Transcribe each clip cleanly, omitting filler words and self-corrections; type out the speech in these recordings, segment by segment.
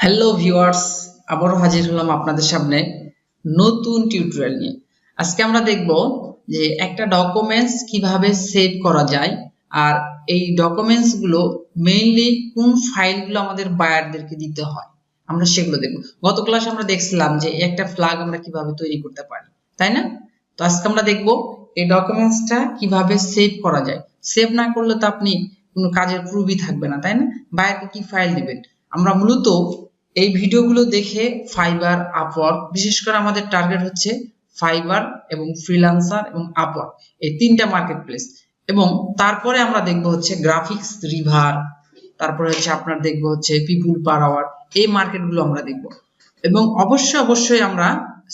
Hello viewers, আবারও হাজির হলাম আপনাদের সামনে নতুন টিউটোরিয়াল নিয়ে। আজকে আমরা দেখব যে একটা ডকুমেন্টস কিভাবে সেভ করা যায়, আর এই ডকুমেন্টস গুলো মেইনলি কোন ফাইলগুলো আমাদের বায়ারদেরকে দিতে হয় আমরা সেগুলো দেখব। গত ক্লাসে আমরা দেখছিলাম যে একটা ফ্ল্যাগ আমরা কিভাবে তৈরি করতে পারি, তাই না? তো আজকে আমরা দেখব এই ডকুমেন্টসটা কিভাবে সেভ করা যায়। সেভ না করলে তো আপনি কোনো কাজের প্রুফই থাকবে না, তাই না? বায়ারকে কি ফাইল দিবেন? আমরা মূলত এই ভিডিওগুলো দেখে ফাইবার, আপওয়ার্ক, বিশেষ করে আমাদের টার্গেট হচ্ছে ফাইবার এবং ফ্রিল্যান্সার এবং আপওয়ার্ক, এই তিনটা মার্কেট প্লেস। এবং তারপরে আমরা দেখব হচ্ছে গ্রাফিক্স রিভার, তারপরে হচ্ছে আপনার দেখব হচ্ছে পিপুল পার আওয়ার, এই মার্কেটগুলো আমরা দেখব এবং অবশ্যই আমরা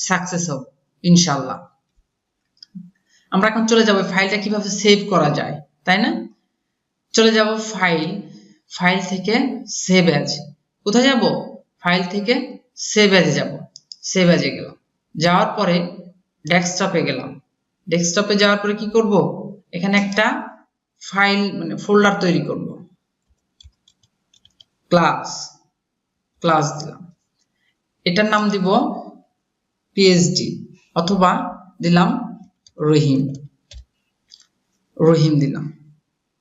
সাকসেস হব ইনশাআল্লাহ। আমরা এখন চলে যাব ফাইলটা কিভাবে সেভ করা যায়, তাই না? চলে যাব ফাইল থেকে সেভ অ্যাজ। কোথায় যাব? ফাইল থেকে সেভ অ্যাজে যাব। সেভ অ্যাজে গেলাম, যাওয়ার পরে ডেস্কটপে গেলাম। ডেস্কটপে যাওয়ার পরে কি করব? এখানে একটা ফাইল মানে ফোল্ডার তৈরি করব। ক্লাস দিলাম, এটার নাম দিব পিএইচডি অথবা দিলাম রহিম দিলাম।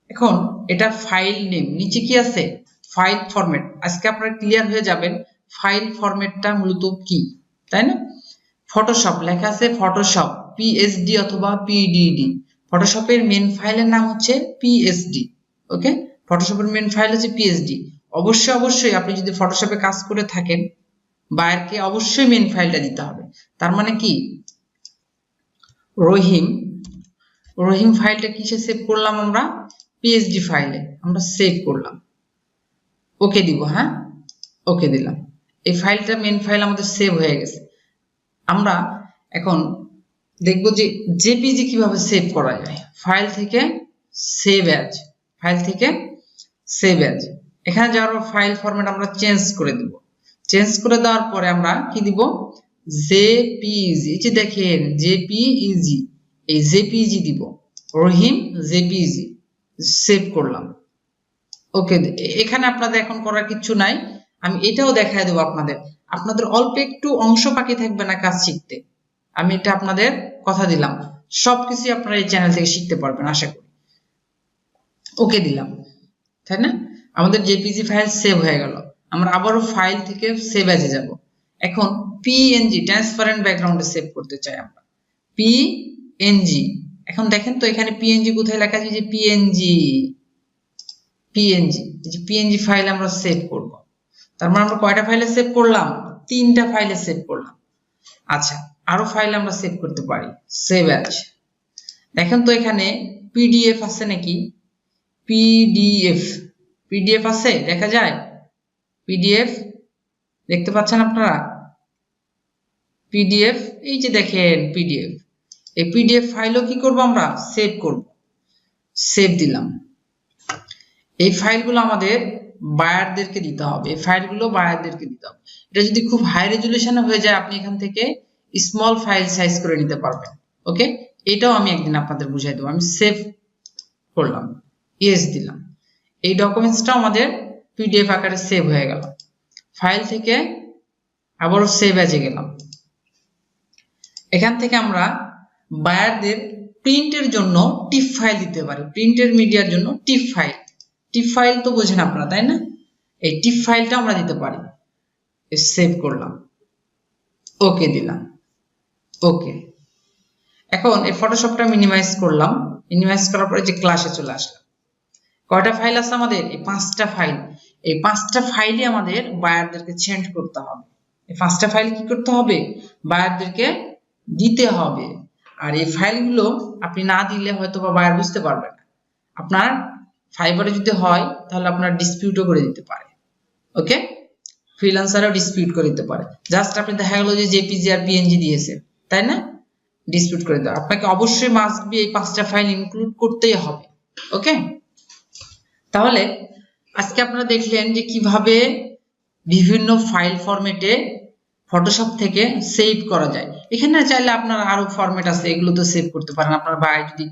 এখন এটা ফাইল নেম, নিচে কি আছে? File format. আজকে আপনারা ক্লিয়ার হয়ে যাবেন ফাইল ফরম্যাটটা মূলত কি, তাই না? ফটোশপ লেখা আছে, ফটোশপ পিএসডি অথবা পিডিডি। ফটোশপের মেন ফাইলের নাম হচ্ছে পিএসডি। ওকে, ফটোশপের মেন ফাইল হচ্ছে পিএসডি। অবশ্যই আপনি যদি ফটোশপে কাজ করে থাকেন, বায়ারকে অবশ্যই মেন ফাইলটা দিতে হবে। তার মানে কি, রহিম ফাইলটা কিসে সেভ করলাম? আমরা পিএসডি ফাইলে আমরা সেভ করলাম। ওকে দিব, হ্যাঁ ওকে দিলাম। এই ফাইলটা মেন ফাইল আমাদের সেভ হয়ে গেছে। আমরা এখন দেখব যে জেপিজি কিভাবে সেভ করা যায়। ফাইল থেকে সেভ অ্যাজ, এখানে যাওয়ার পর ফাইল ফরম্যাট আমরা চেঞ্জ করে দিব। চেঞ্জ করে দেওয়ার পরে আমরা কি দিব? জেপিজি। এই যে দেখেন জেপিইজি, এই জেপিজি দিব। রহিম জেপিজি সেভ করলাম। ওকে, এখানে আপনাদের এখন করার কিছু নাই, আমি এটাও দেখায় দেবো আপনাদের অল্প একটু অংশ বাকি থাকবে না কাজ শিখতে। আমি এটা আপনাদের কথা দিলাম, সবকিছু আপনারা এই চ্যানেল থেকে শিখতে পারবেন আশা করি। ওকে দিলাম, তাই না? আমাদের জেপিজি ফাইল সেভ হয়ে গেল। আমরা আবারও ফাইল থেকে সেভ অ্যাজে যাব। এখন পিএনজি ট্রান্সপারেন্ট ব্যাকগ্রাউন্ডে সেভ করতে চাই আমরা। পিএনজি, এখন দেখেন তো এখানে পিএনজি কোথায় লেখা আছে? যে পিএনজি ফাইল আমরা সেভ করব। তার মানে আমরা কয়টা ফাইলে সেভ করলাম? 3টা ফাইলে সেভ করলাম। আচ্ছা, আরো ফাইল আমরা সেভ করতে পারি। সেভ অ্যাজ, দেখেন তো এখানে পিডিএফ আছে নাকি? পিডিএফ আছে, দেখা যায় পিডিএফ, দেখতে পাচ্ছেন আপনারা? পিডিএফ, এই যে দেখেন পিডিএফ। এই পিডিএফ ফাইলও কি করব? আমরা সেভ করব। সেভ দিলাম। এই ফাইলগুলো আমাদের বায়ারদেরকে দিতে হবে। এটা যদি খুব হাই রেজুলেশনে হয়ে যায়, আপনি এখান থেকে স্মল ফাইল সাইজ করে নিতে পারবেন। ওকে, এটাও আমি একদিন আপনাদের বুঝাই দেবো। আমি সেভ করলাম, ইয়েস দিলাম। এই ডকুমেন্টসটা আমাদের পিডিএফ আকারে সেভ হয়ে গেল। ফাইল থেকে আবারও সেভ অ্যাজে গেলাম। এখান থেকে আমরা বায়ারদের প্রিন্টের জন্য টিপ ফাইল দিতে পারি। প্রিন্টের মিডিয়ার জন্য টিপ ফাইল তো বোঝেন আপনারা, তাই না? এই টিপ ফাইলটা আমরা দিতে পারি। সেভ করলাম, ওকে দিলাম। ওকে, এখন এই ফটোশপটা মিনিমাইজ করলাম। মিনিমাইজ করার পরে যে ক্লাসে চলে আসলাম। কয়টা ফাইল আছে আমাদের? এই 5টা ফাইল। এই 5টা ফাইলই আমাদের বায়ারদেরকে সেন্ড করতে হবে। এই 5টা ফাইল কি করতে হবে? বায়ারদেরকে দিতে হবে। আর এই ফাইলগুলো আপনি না দিলে হয়তো বা বায়ার বুঝতে পারবে না। আপনার ফাইবারে যদি হয় তাহলে আপনার ডিসপিউটও করে দিতে পারে। ওকে, ফ্রিল্যান্সারও ডিসপিউট করে দিতে পারে। জাস্ট আপনি দেখা গেল যে জেপিজি আর পিএনজি দিয়েছে, তাই না? ডিসপিউট করে দেওয়া আপনাকে অবশ্যই মাস্ট বি এই 5টা ফাইল ইনক্লুড করতেই হবে। ওকে, তাহলে আজকে আপনারা দেখলেন যে কিভাবে বিভিন্ন ফাইল ফরম্যাটে ফটোশপ থেকে সেভ করা যায়। এখানে চাইলে আপনার আরো ফরম্যাট আছে, এগুলো তো সেভ করতে পারেন। আপনার ভাই যদি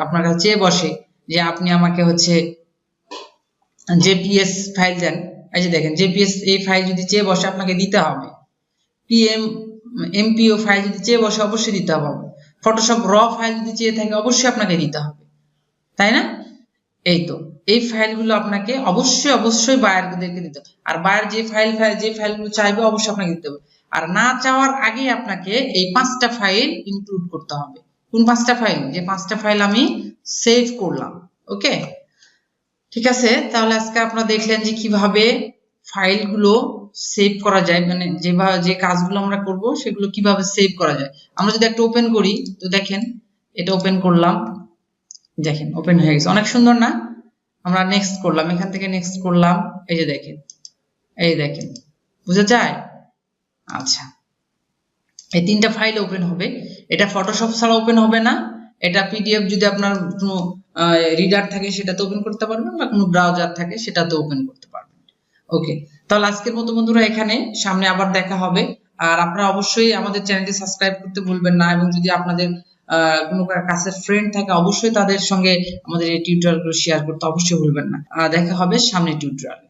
আপনার কাছে চেয়ে বসে যে আপনি আমাকে হচ্ছে জেপিএস ফাইল দেন, এই যে দেখেন জেপিএস এই ফাইল যদি চেয়ে বসে আপনাকে দিতে হবে, পিএম এমপিও ফাইল যদি চেয়ে বসে অবশ্যই দিতে হবে, ফটোশপ র ফাইল যদি চেয়ে থাকে অবশ্যই আপনাকে দিতে হবে, তাই না? এই তো এই ফাইলগুলো আপনাকে অবশ্যই বায়ারদেরকে দিতে হবে, আর বায়ার যে ফাইলগুলো চাইবে অবশ্যই আপনাকে দিতে হবে। আর না চাওয়ার আগে আপনাকে এই 5টা ফাইল ইনক্লুড করতে হবে। কোন 5টা ফাইল? যে 5টা ফাইল আমি সেভ করলাম। ওকে, ঠিক আছে। তাহলে আজকে আপনারা দেখলেন যে কিভাবে ফাইলগুলো সেভ করা যায়, মানে যেভাবে যে কাজগুলো আমরা করব সেগুলো কিভাবে সেভ করা যায়। আমরা যদি একটা ওপেন করি, তো দেখেন এটা ওপেন করলাম, দেখেন ওপেন হয়ে গেছে, অনেক সুন্দর না? আমরা নেক্সট করলাম, এখান থেকে নেক্সট করলাম, এই যে দেখেন, এই দেখেন, বুঝা যায়? আচ্ছা, এই 3টা ফাইল ওপেন হবে। এটা ফটোশপ ছাড়া ওপেন হবে না, এটা পিডিএফ যদি আপনার কোনো রিডার থাকে সেটাতে ওপেন করতে পারবেন, বা কোনো ব্রাউজার থাকে সেটাতে ওপেন করতে পারবেন। ওকে, তাহলে আজকের মতো বন্ধুরা এখানে, সামনে আবার দেখা হবে। আর আপনারা অবশ্যই আমাদের চ্যানেলটি সাবস্ক্রাইব করতে ভুলবেন না, এবং যদি আপনাদের কোনো কাছের ফ্রেন্ড থাকে অবশ্যই তাদের সঙ্গে আমাদের এই টিউটোরিয়ালগুলো শেয়ার করতে অবশ্যই ভুলবেন না। দেখা হবে সামনে টিউটোরিয়ালে।